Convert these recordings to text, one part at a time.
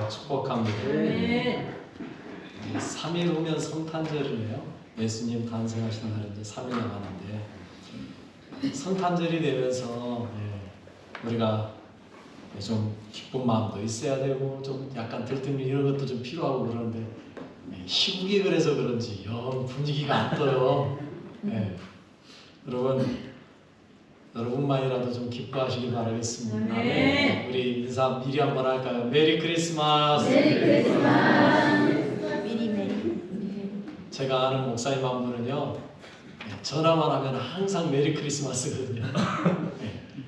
축복합니다. 3일 후면 성탄절이네요. 예수님 탄생하신 날이 이제 3일 남았는데 성탄절이 되면서 우리가 좀 기쁜 마음도 있어야 되고 좀 약간 들뜨는 이런 것도 좀 필요하고 그러는데 시국이 그래서 그런지 영 분위기가 안 떠요. 여러분만이라도 좀 기뻐하시기 바라겠습니다. 네. 우리 인사 미리 한번 할까요? 메리 크리스마스. 메리 크리스마스. 제가 아는 목사님 한 분은요, 전화만 하면 항상 메리 크리스마스거든요.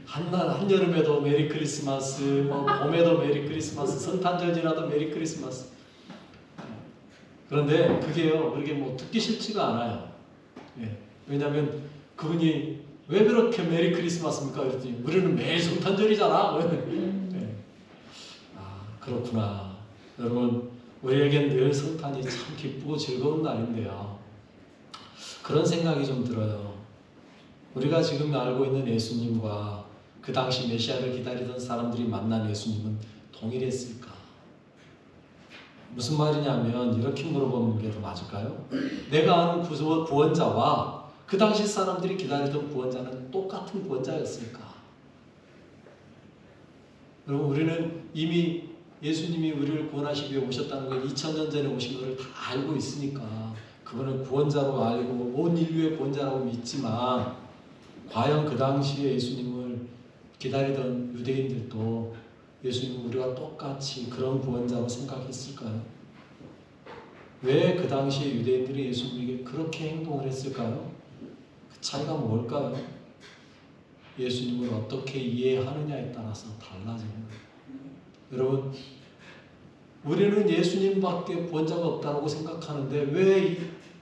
한여름에도 메리 크리스마스, 뭐 봄에도 메리 크리스마스, 성탄절 지나도 메리 크리스마스. 그런데 그게요, 그렇게 뭐 듣기 싫지가 않아요. 왜냐하면 그분이 왜 그렇게 메리 크리스마스입니까? 그랬더니 우리는 매일 성탄절이잖아. 그렇구나. 여러분, 우리에겐 늘 성탄이 참 기쁘고 즐거운 날인데요. 그런 생각이 좀 들어요. 우리가 지금 알고 있는 예수님과 그 당시 메시아를 기다리던 사람들이 만난 예수님은 동일했을까? 무슨 말이냐면 이렇게 물어보는 게 더 맞을까요? 내가 아는 구원자와 그 당시 사람들이 기다리던 구원자는 똑같은 구원자였을까? 여러분, 우리는 이미 예수님이 우리를 구원하시기 위해 오셨다는 걸 2000년 전에 오신 것을 다 알고 있으니까 그분을 구원자로 알고 온 인류의 구원자라고 믿지만 과연 그 당시에 예수님을 기다리던 유대인들도 예수님은 우리와 똑같이 그런 구원자로 생각했을까요? 왜 그 당시에 유대인들이 예수님에게 그렇게 행동을 했을까요? 그 차이가 뭘까요? 예수님을 어떻게 이해하느냐에 따라서 달라지는 거예요. 여러분, 우리는 예수님밖에 구원자가 없다고 생각하는데 왜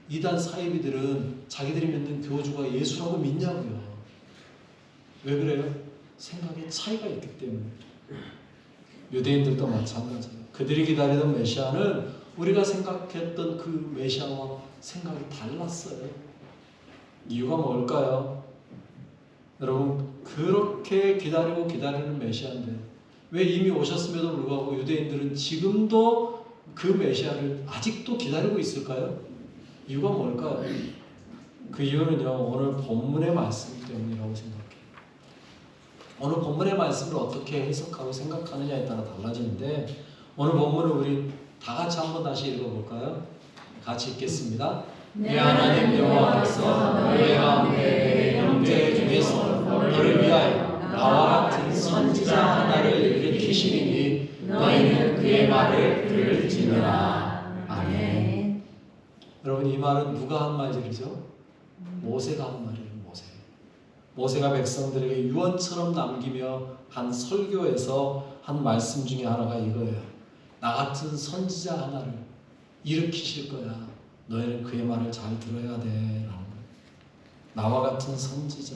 이단 사이비들은 자기들이 믿는 교주가 예수라고 믿냐고요. 왜 그래요? 생각에 차이가 있기 때문에. 유대인들도 마찬가지예요. 그들이 기다리던 메시아는 우리가 생각했던 그 메시아와 생각이 달랐어요. 이유가 뭘까요? 여러분, 그렇게 기다리는 메시아인데 왜 이미 오셨음에도 불구하고 유대인들은 지금도 그 메시아를 아직도 기다리고 있을까요? 이유가 뭘까요? 그 이유는요, 오늘 본문의 말씀 때문이라고 생각해요. 오늘 본문의 말씀을 어떻게 해석하고 생각하느냐에 따라 달라지는데 오늘 본문을 우리 다 같이 한번 다시 읽어볼까요? 같이 읽겠습니다. 내 하나님 여호와께서 너희 가운데 내 형제 중에서 너를 위하여 나와 같은 선지자 하나를 일으키시리니 너희는 그의 말을 들을지니라. 아멘. 여러분, 이 말은 누가 한 말이죠? 모세가 한 말이에요. 모세가 백성들에게 유언처럼 남기며 한 설교에서 한 말씀 중에 하나가 이거예요. 나 같은 선지자 하나를 일으키실 거야. 너희는 그의 말을 잘 들어야 돼. 라는 거예요. 나와 같은 선지자.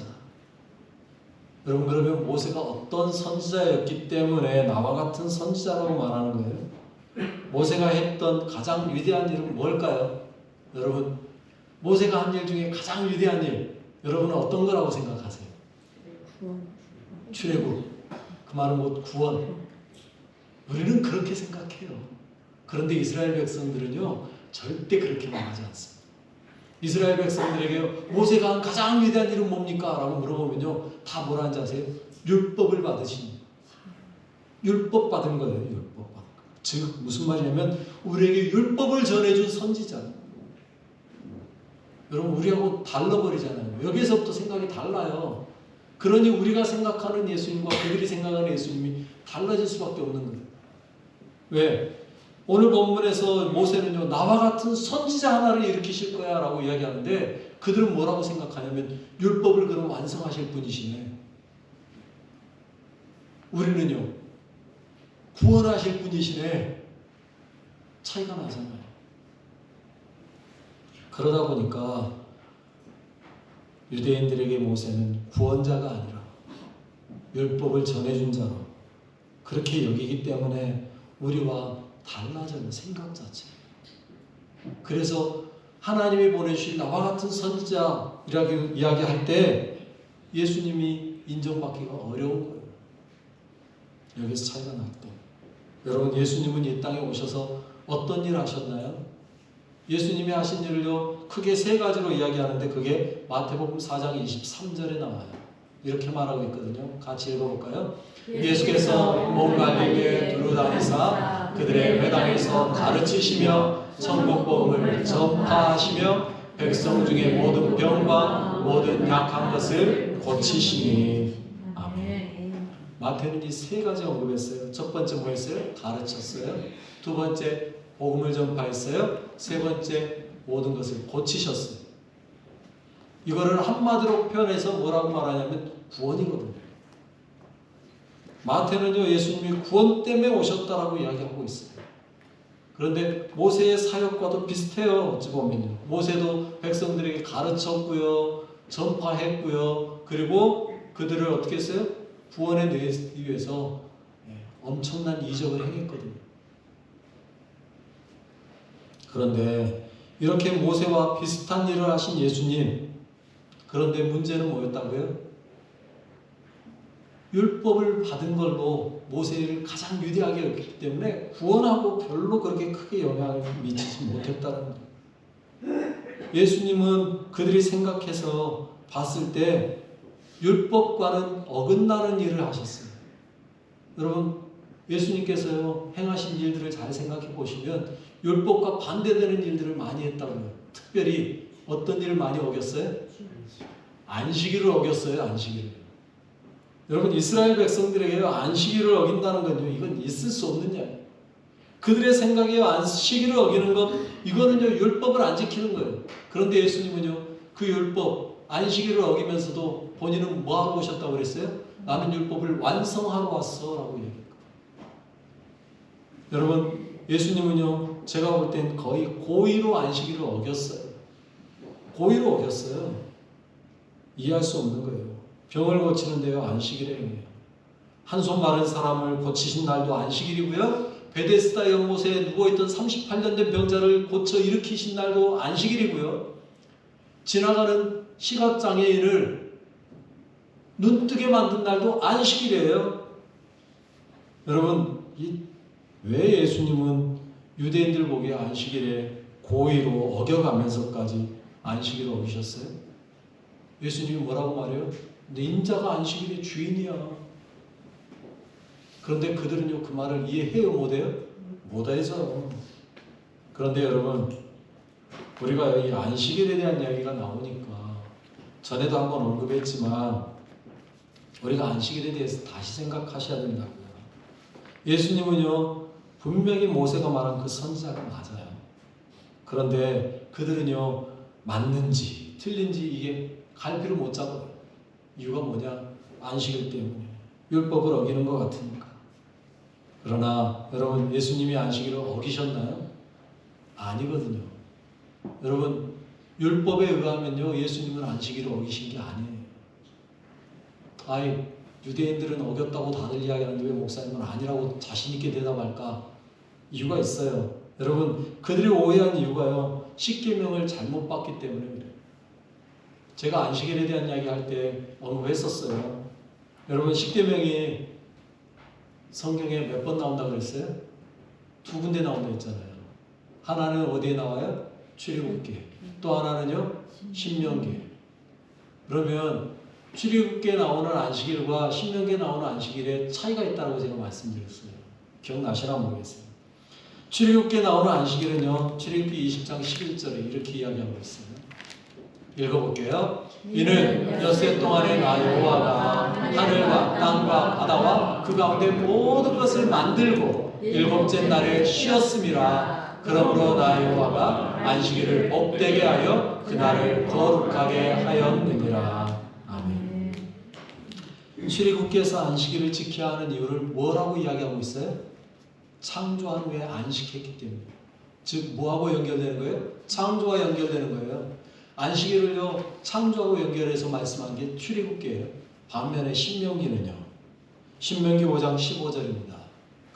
여러분, 그러면 모세가 어떤 선지자였기 때문에 나와 같은 선지자라고 말하는 거예요? 모세가 했던 가장 위대한 일은 뭘까요? 여러분, 모세가 한 일 중에 가장 위대한 일, 여러분은 어떤 거라고 생각하세요? 출애굽. 그 말은 뭐 구원. 우리는 그렇게 생각해요. 그런데 이스라엘 백성들은요, 절대 그렇게 말하지 않습니다. 이스라엘 백성들에게 모세가 한 가장 위대한 일은 뭡니까? 라고 물어보면요, 다 뭐라 하는지 아세요? 율법을 받으신, 율법 받은 거예요. 율법 받은 거. 즉 무슨 말이냐면 우리에게 율법을 전해준 선지자. 여러분, 우리하고 달라버리잖아요. 여기서부터 생각이 달라요. 그러니 우리가 생각하는 예수님과 그들이 생각하는 예수님이 달라질 수밖에 없는 거예요. 왜? 오늘 본문에서 모세는요, 나와 같은 선지자 하나를 일으키실 거야 라고 이야기하는데 그들은 뭐라고 생각하냐면 율법을 그럼 완성하실 분이시네. 우리는요, 구원하실 분이시네. 차이가 나잖아요. 그러다 보니까 유대인들에게 모세는 구원자가 아니라 율법을 전해준 자로 그렇게 여기기 때문에 우리와 달라져요. 생각 자체. 그래서 하나님이 보내주신 나와 같은 선지자라고 이야기할 때 예수님이 인정받기가 어려운 거예요. 여기서 차이가 났대. 여러분, 예수님은 이 땅에 오셔서 어떤 일을 하셨나요? 예수님이 하신 일을요 크게 세 가지로 이야기하는데 그게 마태복음 4장 23절에 나와요. 이렇게 말하고 있거든요. 같이 읽어볼까요? 예수께서 온 갈릴리에 두루 다니사 그들의 회당에서 가르치시며 천국 복음을 전파하시며 백성 중에 모든 병과 모든 약한 것을 고치시니. 아멘. 마태는 이 세 가지 언급했어요. 첫 번째 뭐였어요? 가르쳤어요. 두 번째 복음을 전파했어요. 세 번째 모든 것을 고치셨어요. 이거를 한마디로 표현해서 뭐라고 말하냐면 구원이거든요. 마태는요 예수님이 구원 때문에 오셨다라고 이야기하고 있어요. 그런데 모세의 사역과도 비슷해요. 어찌 보면요. 모세도 백성들에게 가르쳤고요, 전파했고요, 그리고 그들을 어떻게 했어요? 구원해 내기 위해서 엄청난 이적을 행했거든요. 그런데 이렇게 모세와 비슷한 일을 하신 예수님, 그런데 문제는 뭐였다고요? 율법을 받은 걸로 모세를 가장 위대하게 여겼기 때문에 구원하고 별로 그렇게 크게 영향을 미치지 못했다는 거예요. 예수님은 그들이 생각해서 봤을 때 율법과는 어긋나는 일을 하셨어요. 여러분, 예수님께서요 행하신 일들을 잘 생각해 보시면 율법과 반대되는 일들을 많이 했다고요. 특별히 어떤 일을 많이 어겼어요? 안식일을 어겼어요. 안식일. 여러분, 이스라엘 백성들에게 안식일을 어긴다는 건요, 이건 있을 수 없는 이야기예요. 그들의 생각에 안식일을 어기는 것, 이거는요 율법을 안 지키는 거예요. 그런데 예수님은요 그 율법 안식일을 어기면서도 본인은 뭐하러 오셨다고 그랬어요? 나는 율법을 완성하러 왔어 라고 얘기했거든요. 여러분, 예수님은요 제가 볼 땐 거의 고의로 안식일을 어겼어요. 고의로 어겼어요. 이해할 수 없는 거예요. 병을 고치는데요 안식일에 행해요. 한손 마른 사람을 고치신 날도 안식일이고요, 베데스다 연못에 누워있던 38년 된 병자를 고쳐 일으키신 날도 안식일이고요, 지나가는 시각장애인을 눈뜨게 만든 날도 안식일이에요. 여러분, 왜 예수님은 유대인들 보기에 안식일에 고의로 어겨가면서까지 안식일을 어기셨어요? 예수님이 뭐라고 말해요? 내 인자가 안식일의 주인이야. 그런데 그들은요 그 말을 이해해요? 못해요? 못해서. 그런데 여러분, 우리가 이 안식일에 대한 이야기가 나오니까 전에도 한번 언급했지만 우리가 안식일에 대해서 다시 생각하셔야 된다고요. 예수님은요 분명히 모세가 말한 그 선지자가 맞아요. 그런데 그들은요 맞는지 틀린지 이게 갈피를 못 잡아요. 이유가 뭐냐? 안식일 때문에. 율법을 어기는 것 같으니까. 그러나 여러분, 예수님이 안식일을 어기셨나요? 아니거든요. 여러분, 율법에 의하면요 예수님은 안식일을 어기신 게 아니에요. 유대인들은 어겼다고 다들 이야기하는데 왜 목사님은 아니라고 자신 있게 대답할까? 이유가 있어요. 여러분, 그들이 오해한 이유가요 십계명을 잘못 봤기 때문에 그래요. 제가 안식일에 대한 이야기 할 때 언급했었어요. 여러분, 십계명이 성경에 몇 번 나온다고 그랬어요? 2군데 나온다 했잖아요. 하나는 어디에 나와요? 출애굽기. 또 하나는요? 신명기. 그러면 출애굽기에 나오는 안식일과 신명기에 나오는 안식일에 차이가 있다고 제가 말씀드렸어요. 기억나시나 모르겠어요. 출애굽기에 나오는 안식일은요 출애굽기 20장 11절에 이렇게 이야기하고 있어요. 읽어볼게요. 이는 엿새 동안에 나 여호와가 하늘과 땅과 바다와 그 가운데 모든 것을 만들고 일곱째 날에 쉬었음이라. 그러므로 나 여호와가 안식일을 복되게 하여 그 날을 거룩하게 하였느니라. 아멘. 출애굽기에서 안식일을 지켜야 하는 이유를 뭐라고 이야기하고 있어요? 창조한 후에 안식했기 때문에. 즉 뭐하고 연결되는 거예요? 창조와 연결되는 거예요. 안식일을요 창조하고 연결해서 말씀한 게 출애굽기예요. 반면에 신명기는요, 신명기 5장 15절입니다.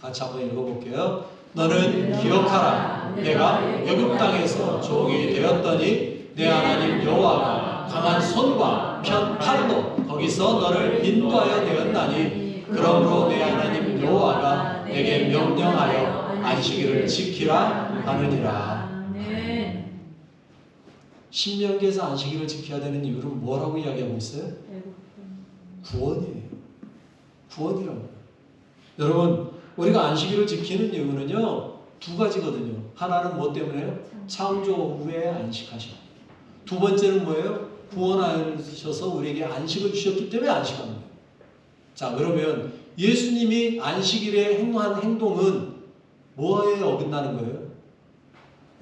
같이 한번 읽어볼게요. 너는 기억하라. 내가 애굽 땅에서 종이 되었더니 내 하나님 여호와가 강한 손과 편 팔로 거기서 너를 인도하여 내었나니 그러므로 내 하나님 여호와가 내게 명령하여 안식일을 지키라 하느니라. 아멘. 신명기에서 안식일을 지켜야 되는 이유는 뭐라고 이야기하고 있어요? 구원이에요. 구원이라고. 여러분, 우리가 안식일을 지키는 이유는요, 두 가지거든요. 하나는 뭐 때문에요? 창조 후에 안식하셔. 두 번째는 뭐예요? 구원하셔서 우리에게 안식을 주셨기 때문에 안식하는 거예요. 자, 그러면 예수님이 안식일에 행한 행동은 뭐에 어긋나는 거예요?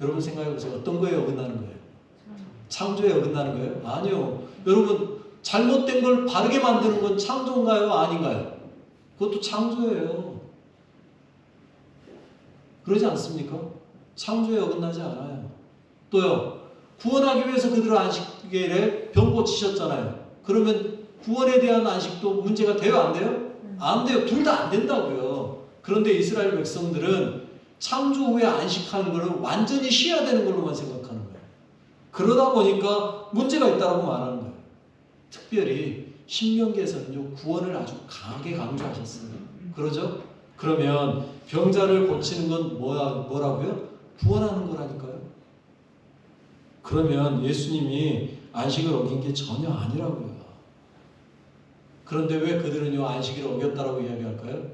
여러분 생각해보세요. 어떤 거에 어긋나는 거예요? 창조에 어긋나는 거예요? 아니요. 여러분, 잘못된 걸 바르게 만드는 건 창조인가요? 아닌가요? 그것도 창조예요. 그러지 않습니까? 창조에 어긋나지 않아요. 또요, 구원하기 위해서 그들을 안식일에 병 고치셨잖아요. 그러면 구원에 대한 안식도 문제가 돼요? 안 돼요? 안 돼요. 둘 다 안 된다고요. 그런데 이스라엘 백성들은 창조 후에 안식하는 것을 완전히 쉬어야 되는 걸로만 생각하는 거예요. 그러다 보니까 문제가 있다고 말하는 거예요. 특별히 신명기에서는요, 구원을 아주 강하게 강조하셨어요. 그러죠? 그러면 병자를 고치는 건 뭐라고요? 구원하는 거라니까요. 그러면 예수님이 안식을 어긴 게 전혀 아니라고요. 그런데 왜 그들은요, 안식일을 어겼다라고 이야기할까요?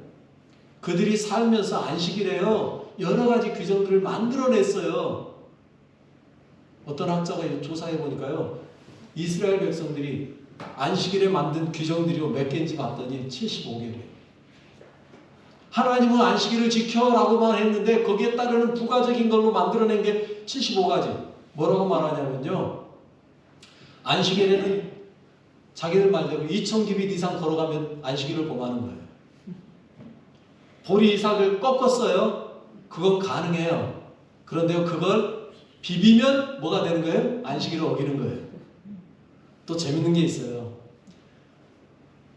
그들이 살면서 안식일에요, 여러 가지 규정들을 만들어냈어요. 어떤 학자가 조사해 보니까요, 이스라엘 백성들이 안식일에 만든 규정들이 몇 개인지 봤더니 75개래요. 하나님은 안식일을 지켜라고만 했는데 거기에 따르는 부가적인 걸로 만들어낸 게 75가지. 뭐라고 말하냐면요, 안식일에는 자기들 말대로 2000규빗 이상 걸어가면 안식일을 범하는 거예요. 보리 이삭을 꺾었어요. 그건 가능해요. 그런데 그걸 비비면 뭐가 되는 거예요? 안식일을 어기는 거예요. 또 재밌는 게 있어요.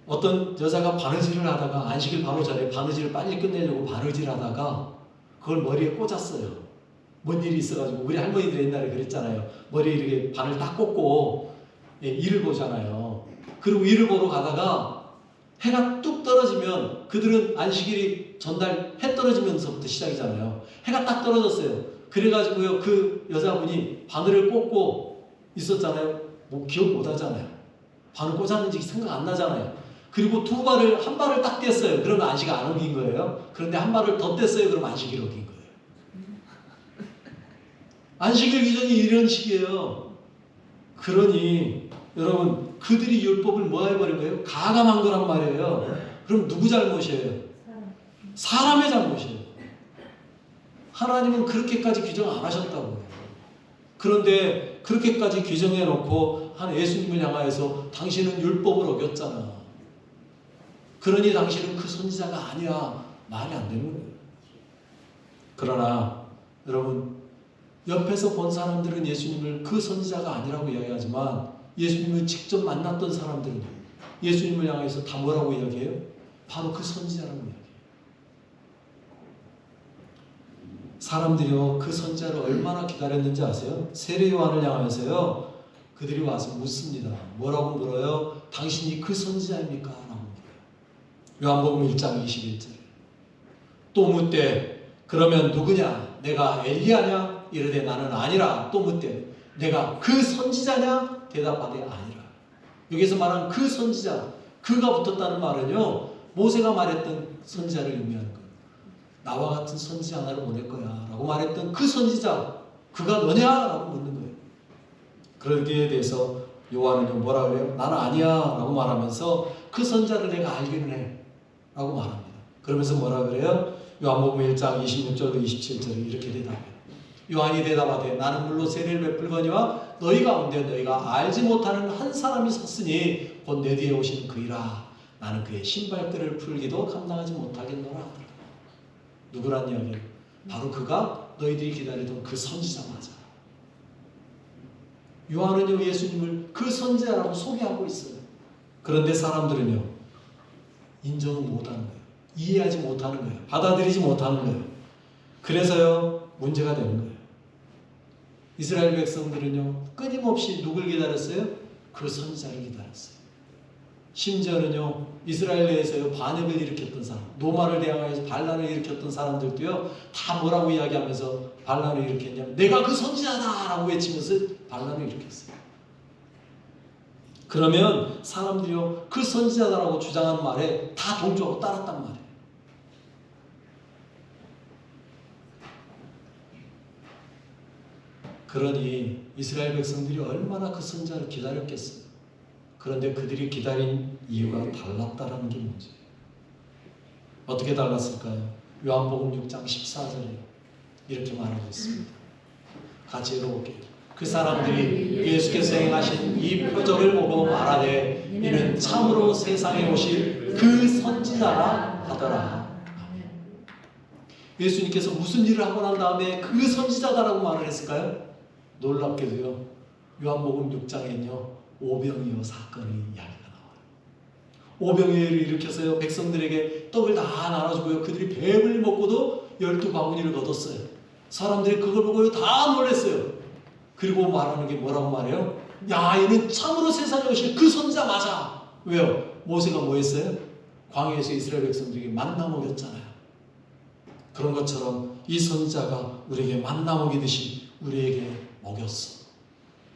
어떤 여자가 바느질을 하다가 안식일 바로 전에 바느질을 빨리 끝내려고 바느질 하다가 그걸 머리에 꽂았어요. 뭔 일이 있어가지고 우리 할머니들 옛날에 그랬잖아요. 머리에 이렇게 바늘 딱 꽂고 일을 보잖아요. 그리고 일을 보러 가다가 해가 뚝 떨어지면 그들은 안식일이 전날 해 떨어지면서부터 시작이잖아요. 해가 딱 떨어졌어요. 그래가지고요, 그 여자분이 바늘을 꽂고 있었잖아요. 뭐 기억 못 하잖아요. 바늘 꽂았는지 생각 안 나잖아요. 그리고 한 발을 딱 뗐어요. 그러면 안식이 안 어긴 거예요. 그런데 한 발을 더 뗐어요. 그럼 안식이 어긴 거예요. 안식일 기준이 이런 식이에요. 그러니 여러분, 그들이 율법을 뭐 해버린 거예요? 가감한 거란 말이에요. 그럼 누구 잘못이에요? 사람의 잘못이에요. 하나님은 그렇게까지 규정 안 하셨다고요. 그런데 그렇게까지 규정해 놓고 한 예수님을 향하여서 당신은 율법을 어겼잖아. 그러니 당신은 그 선지자가 아니야. 말이 안 되는 거예요. 그러나 여러분, 옆에서 본 사람들은 예수님을 그 선지자가 아니라고 이야기하지만 예수님을 직접 만났던 사람들은 예수님을 향해서 다 뭐라고 이야기해요? 바로 그 선지자라고 이야기해요. 사람들이요, 그 선지자를 얼마나 기다렸는지 아세요? 세례 요한을 향해서요, 그들이 와서 묻습니다. 뭐라고 물어요? 당신이 그 선지자입니까? 라고 물어요. 요한복음 1장 21절. 또 묻되, 그러면 누구냐? 내가 엘리야냐? 이르되 나는 아니라. 또 묻되, 내가 그 선지자냐? 대답하되 아니라. 여기서 말하는 그 선지자, 그가 붙었다는 말은요, 모세가 말했던 선지자를 의미하는 거예요. 나와 같은 선지자 하나를 보낼 거야 라고 말했던 그 선지자, 그가 너냐? 라고 묻는 거예요. 그러기에 대해서 요한은 뭐라 그래요? 나는 아니야 라고 말하면서 그 선지자를 내가 알기는 해 라고 말합니다. 그러면서 뭐라 그래요? 요한복음 1장 26절로 27절에 이렇게 대답해요. 요한이 대답하되 나는 물로 세례를 베풀거니와 너희 가운데 너희가 알지 못하는 한 사람이 섰으니 곧 내 뒤에 오신 그이라. 나는 그의 신발들을 풀기도 감당하지 못하겠노라 하더라. 누구란 이야기예요? 바로 그가 너희들이 기다리던 그 선지자 맞아. 요한은요, 예수님을 그 선지자라고 소개하고 있어요. 그런데 사람들은요, 인정을 못하는 거예요. 이해하지 못하는 거예요. 받아들이지 못하는 거예요. 그래서요, 문제가 되는 거예요. 이스라엘 백성들은요, 끊임없이 누굴 기다렸어요? 그 선지자를 기다렸어요. 심지어는요 이스라엘 내에서요 반역을 일으켰던 사람, 노마를 대항해서 반란을 일으켰던 사람들도요 다 뭐라고 이야기하면서 반란을 일으켰냐면 내가 그 선지자다라고 외치면서 반란을 일으켰어요. 그러면 사람들이요 그 선지자다라고 주장하는 말에 다 동조하고 따랐단 말이에요. 그러니 이스라엘 백성들이 얼마나 그 선지자를 기다렸겠어요. 그런데 그들이 기다린 이유가 달랐다라는 게 문제예요. 어떻게 달랐을까요? 요한복음 6장 14절에 이렇게 말하고 있습니다. 같이 읽어볼게요. 그 사람들이 예수께서 행하신 이 표적을 보고 말하되 이는 참으로 세상에 오실 그 선지자라 하더라. 예수님께서 무슨 일을 하고 난 다음에 그 선지자다라고 말을 했을까요? 놀랍게도요 요한복음 6장에는요 오병이어 사건의 이야기가 나와요. 오병이어를 일으켜서요 백성들에게 떡을 다 나눠주고요 그들이 배불리 먹고도 12바구니를 거뒀어요. 사람들이 그걸 보고요 다 놀랐어요. 그리고 말하는 게 뭐라고 말해요? 야 이는 참으로 세상에 오실 그 선지자 맞아. 왜요? 모세가 뭐 했어요? 광야에서 이스라엘 백성들에게 만나 먹였잖아요. 그런 것처럼 이 선지자가 우리에게 만나 먹이듯이 우리에게 먹였어.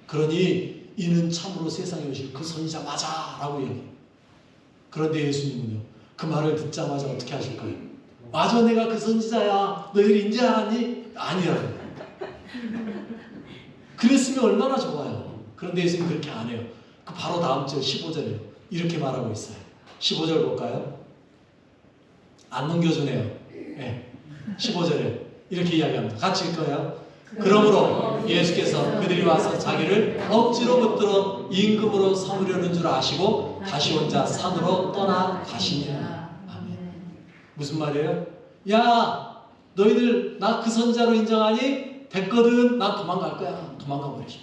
그러니 이는 참으로 세상에 오실 그 선지자 맞아 라고 얘기해요. 그런데 예수님은요 그 말을 듣자마자 어떻게 하실까요? 맞아 내가 그 선지자야. 너희들 인지 알았니? 아니야. 그랬으면 얼마나 좋아요. 그런데 예수님 그렇게 안 해요. 그 바로 다음 절 15절에요. 이렇게 말하고 있어요. 15절 볼까요? 안 넘겨주네요. 네. 15절에 이렇게 이야기합니다. 같이 읽어요. 그러므로 예수께서 그들이 와서 자기를 억지로 붙들어 임금으로 삼으려는 줄 아시고 다시 혼자 산으로 떠나 가시니라. 아멘. 무슨 말이에요? 야 너희들 나 그 선지자로 인정하니? 됐거든. 난 도망갈 거야. 도망가 버리셔.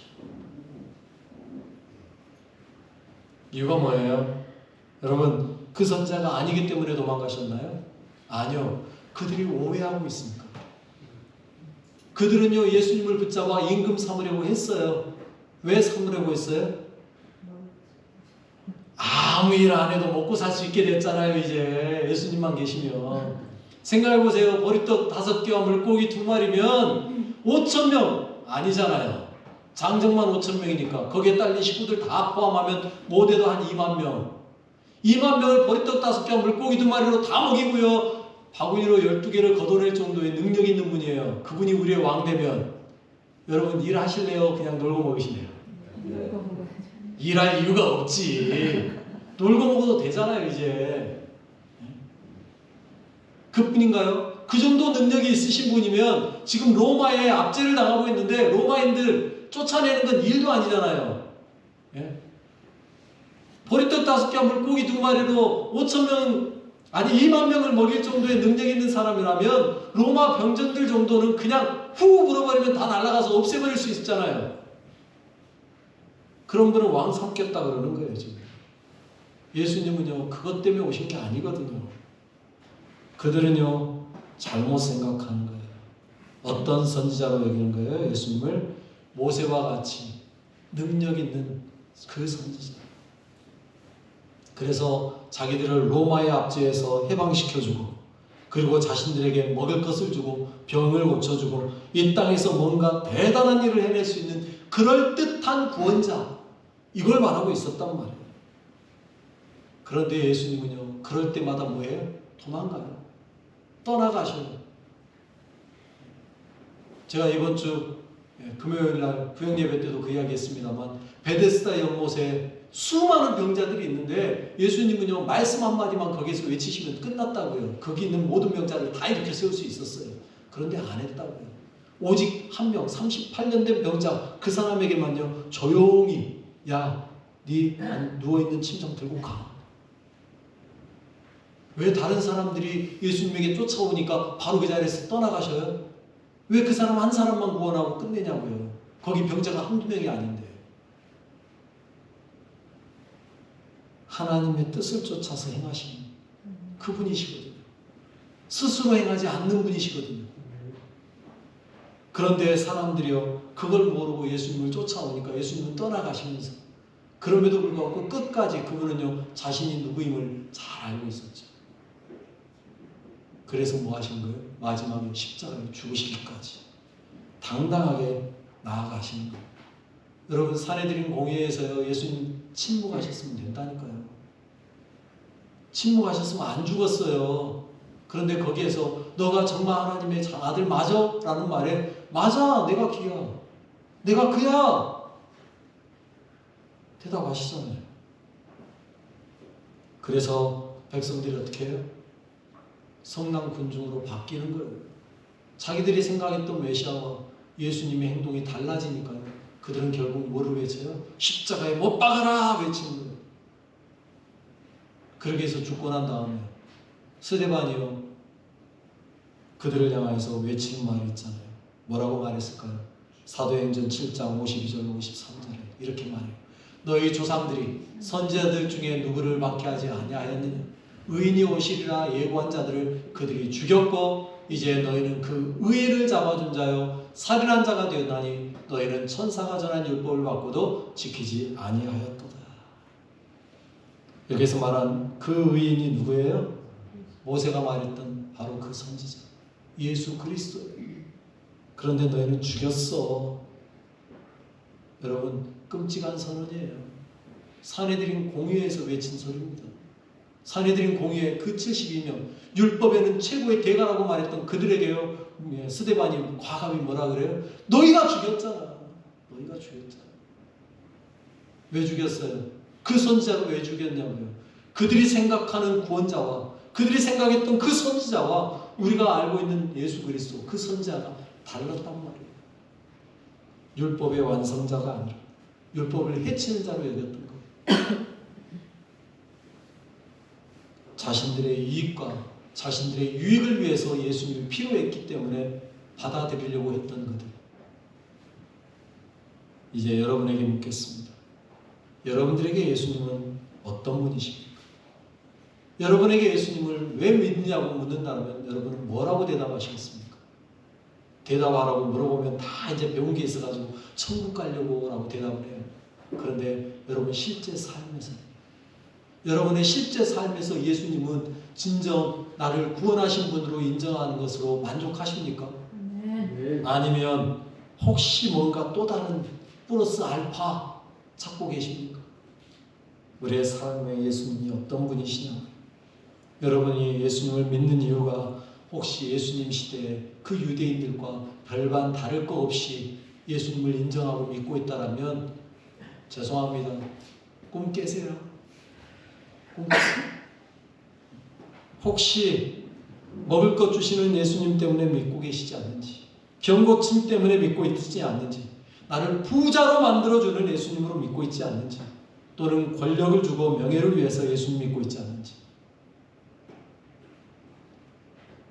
이유가 뭐예요? 여러분 그 선지자가 아니기 때문에 도망가셨나요? 아니요. 그들이 오해하고 있습니다. 그들은요 예수님을 붙잡아 임금 삼으려고 했어요. 왜 삼으려고 했어요? 아무 일 안 해도 먹고 살 수 있게 됐잖아요. 이제 예수님만 계시면. 생각해보세요. 보리떡 5개와 물고기 2마리면 5,000명 아니잖아요. 장정만 5,000명이니까 거기에 딸린 식구들 다 포함하면 못해도 한 2만 명. 2만 명을 보리떡 5개와 물고기 2마리로 다 먹이고요. 바구니로 12개를 걷어낼 정도의 능력 있는 분이에요. 그분이 우리의 왕 되면 여러분 일하실래요? 그냥 놀고 먹으실래요? 일할 이유가 없지. 놀고 먹어도 되잖아요 이제. 그뿐인가요? 그 정도 능력이 있으신 분이면 지금 로마에 압제를 당하고 있는데 로마인들 쫓아내는 건 일도 아니잖아요. 예? 보리떡 5개와 물고기 2마리로 5,000명 아니 2만 명을 먹일 정도의 능력 있는 사람이라면 로마 병정들 정도는 그냥 후 불어버리면 다 날아가서 없애버릴 수 있잖아요. 그런 분은 왕 삼겠다 그러는 거예요 지금. 예수님은요 그것 때문에 오신 게 아니거든요. 그들은요 잘못 생각하는 거예요. 어떤 선지자로 여기는 거예요? 예수님을 모세와 같이 능력 있는 그 선지자. 그래서 자기들을 로마의 압제에서 해방시켜주고 그리고 자신들에게 먹을 것을 주고 병을 고쳐주고 이 땅에서 뭔가 대단한 일을 해낼 수 있는 그럴듯한 구원자 이걸 말하고 있었단 말이에요. 그런데 예수님은요 그럴 때마다 뭐예요? 도망가요. 떠나가셔요. 제가 이번 주 금요일날 구역예배 때도 그 이야기 했습니다만 베데스다 연못에 수많은 병자들이 있는데 예수님은요 말씀 한마디만 거기에서 외치시면 끝났다고요. 거기 있는 모든 병자를 다 이렇게 세울 수 있었어요. 그런데 안 했다고요. 오직 한 명 38년 된 병자 그 사람에게만요 조용히 야 네 누워있는 침상 들고 가. 왜 다른 사람들이 예수님에게 쫓아오니까 바로 그 자리에서 떠나가셔요? 왜 그 사람 한 사람만 구원하고 끝내냐고요. 거기 병자가 한두 명이 아닌데. 하나님의 뜻을 쫓아서 행하시는 그분이시거든요. 스스로 행하지 않는 분이시거든요. 그런데 사람들이요 그걸 모르고 예수님을 쫓아오니까 예수님은 떠나가시면서 그럼에도 불구하고 끝까지 그분은요 자신이 누구임을 잘 알고 있었죠. 그래서 뭐 하신 거예요? 마지막에 십자가에 죽으시기까지 당당하게 나아가시는 거예요. 여러분 산해드린 공회에서요 예수님 침묵하셨으면 된다니까요. 침묵하셨으면 안 죽었어요. 그런데 거기에서 너가 정말 하나님의 아들 맞아? 라는 말에 맞아 내가 그야 내가 그야 대답하시잖아요. 그래서 백성들이 어떻게 해요? 성난 군중으로 바뀌는 거예요. 자기들이 생각했던 메시아와 예수님의 행동이 달라지니까요. 그들은 결국 뭐를 외쳐요? 십자가에 못 박아라 외치는 거예요. 그렇게 해서 죽고 난 다음에 스데반이요 그들을 향해서 외치는 말이 있잖아요. 뭐라고 말했을까요? 사도행전 7장 52절 53절에 이렇게 말해요. 너희 조상들이 선지자들 중에 누구를 박해하지 아니하였느냐? 의인이 오시리라 예고한 자들을 그들이 죽였고 이제 너희는 그 의인을 잡아준 자요 살인한 자가 되었나니 너희는 천사가 전한 율법을 받고도 지키지 아니하였도다. 여기서 말한 그 의인이 누구예요? 모세가 말했던 바로 그 선지자 예수 그리스도예요. 그런데 너희는 죽였어. 여러분 끔찍한 선언이에요. 산해드린 공회에서 외친 소리입니다. 산해드린 공회의 그 72명 율법에는 최고의 대가라고 말했던 그들에게요 스데반이 과감히 뭐라 그래요? 너희가 죽였잖아. 너희가 죽였잖아. 왜 죽였어요? 그 선지자를 왜 죽였냐고요? 그들이 생각하는 구원자와 그들이 생각했던 그 선지자와 우리가 알고 있는 예수 그리스도 그 선지자가 달랐단 말이에요. 율법의 완성자가 아니라 율법을 해치는 자로 여겼던 거예요. 자신들의 이익과 자신들의 유익을 위해서 예수님이 필요했기 때문에 받아들이려고 했던 그들. 이제 여러분에게 묻겠습니다. 여러분들에게 예수님은 어떤 분이십니까? 여러분에게 예수님을 왜 믿느냐고 묻는다면 여러분은 뭐라고 대답하시겠습니까? 대답하라고 물어보면 다 이제 배운 게 있어가지고 천국 가려고 라고 대답을 해요. 그런데 여러분 실제 삶에서 여러분의 실제 삶에서 예수님은 진정 나를 구원하신 분으로 인정하는 것으로 만족하십니까? 네. 아니면 혹시 뭔가 또 다른 플러스 알파 찾고 계십니까? 우리의 삶에 예수님이 어떤 분이시냐? 여러분이 예수님을 믿는 이유가 혹시 예수님 시대에 그 유대인들과 별반 다를 것 없이 예수님을 인정하고 믿고 있다라면 죄송합니다. 꿈 깨세요. 꿈 깨세요. 혹시 먹을 것 주시는 예수님 때문에 믿고 계시지 않는지, 병고침 때문에 믿고 있지 않는지, 나를 부자로 만들어주는 예수님으로 믿고 있지 않는지, 또는 권력을 주고 명예를 위해서 예수님 믿고 있지 않는지.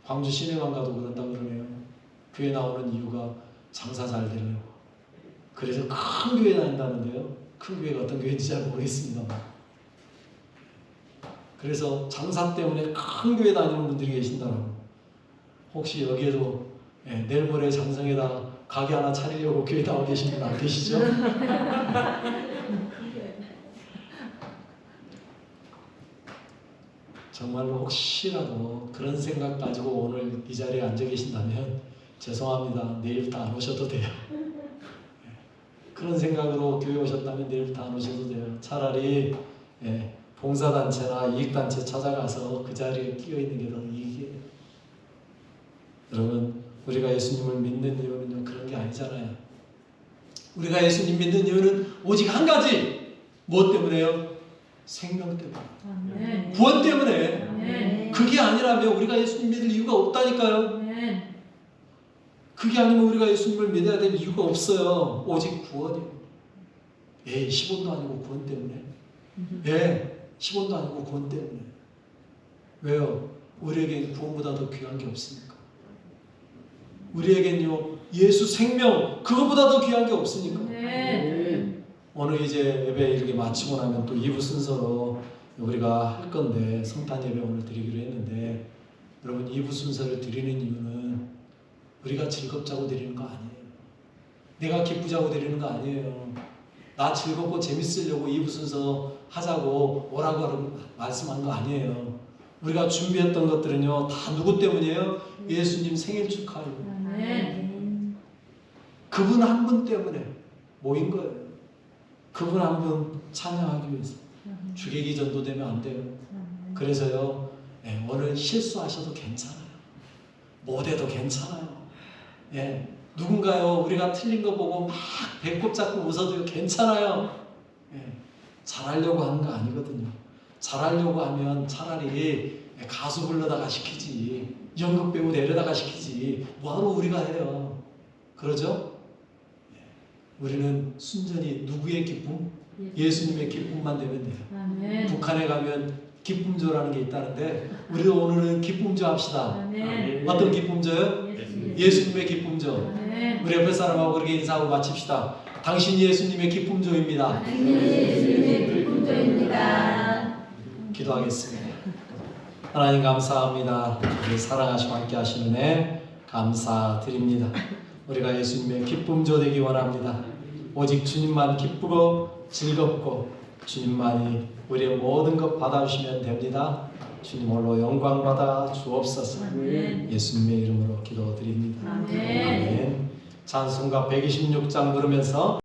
광주 시내만 가도 그런다 그러네요. 교회 나오는 이유가 장사 잘 되려고. 그래서 큰 교회 다닌다는데요. 큰 교회가 어떤 교회인지 잘 모르겠습니다만. 그래서 장사 때문에 큰 교회 다니는 분들이 계신다라고. 혹시 여기에도 내일 모레 장성에다 가게 하나 차리려고 교회 나와 계신 분 안 계시죠? 정말로 혹시라도 그런 생각 가지고 오늘 이 자리에 앉아 계신다면 죄송합니다. 내일부터 안 오셔도 돼요. 그런 생각으로 교회 오셨다면 내일부터 안 오셔도 돼요. 차라리 봉사단체나 이익단체 찾아가서 그 자리에 끼어있는 게 더 이익이에요. 여러분 우리가 예수님을 믿는 이유는요 그런 게 아니잖아요. 우리가 예수님 믿는 이유는 오직 한 가지. 무엇 때문에요? 생명 때문에. 네. 구원 때문에. 네. 그게 아니라면 우리가 예수님 믿을 이유가 없다니까요. 네. 그게 아니면 우리가 예수님을 믿어야 될 이유가 없어요. 오직 구원이에요. 10원도 아니고 구원 때문에. 10원도 아니고 구원 때문에. 왜요? 우리에겐 구원보다 더 귀한 게 없으니까. 우리에겐요 예수 생명 그것보다 더 귀한 게 없으니까. 네. 오늘 이제 예배 이렇게 마치고 나면 또 2부 순서로 우리가 할 건데 성탄 예배 오늘 드리기로 했는데 여러분 2부 순서를 드리는 이유는 우리가 즐겁자고 드리는 거 아니에요. 내가 기쁘자고 드리는 거 아니에요. 나 즐겁고 재밌으려고 2부 순서 하자고 오라고 말씀한 거 아니에요. 우리가 준비했던 것들은요 다 누구 때문이에요? 예수님 생일 축하하고 아멘. 그분 한 분 때문에 모인 거예요. 그분 한 분 찬양하기 위해서. 주객이 전도되면 안 돼요. 그래서요 오늘 실수하셔도 괜찮아요. 못해도 괜찮아요. 예, 누군가요 우리가 틀린 거 보고 막 배꼽 잡고 웃어도 괜찮아요. 예, 잘하려고 하는 거 아니거든요. 잘하려고 하면 차라리 가수 불러다가 시키지, 연극 배우 데려다가 시키지, 뭐하러 우리가 해요. 그러죠? 예, 우리는 순전히 누구의 기쁨? 예수님의 기쁨만 되면 돼요. 아멘. 북한에 가면 기쁨조라는 게 있다는데 우리도 오늘은 기쁨조 합시다. 아멘. 어떤 기쁨조요? 예수님의 기쁨조. 아멘. 우리 옆에 사람하고 그렇게 인사하고 마칩시다. 당신이 예수님의 기쁨조입니다. 예수님의 기쁨조입니다. 기도하겠습니다. 하나님 감사합니다. 우리 사랑하시고 함께 하시는 애 감사드립니다. 우리가 예수님의 기쁨조 되기 원합니다. 오직 주님만 기쁘고 즐겁고 주님만이 우리의 모든 것 받아주시면 됩니다. 주님 홀로 영광 받아 주옵소서. 아멘. 예수님의 이름으로 기도드립니다. 아멘. 찬송가 126장 부르면서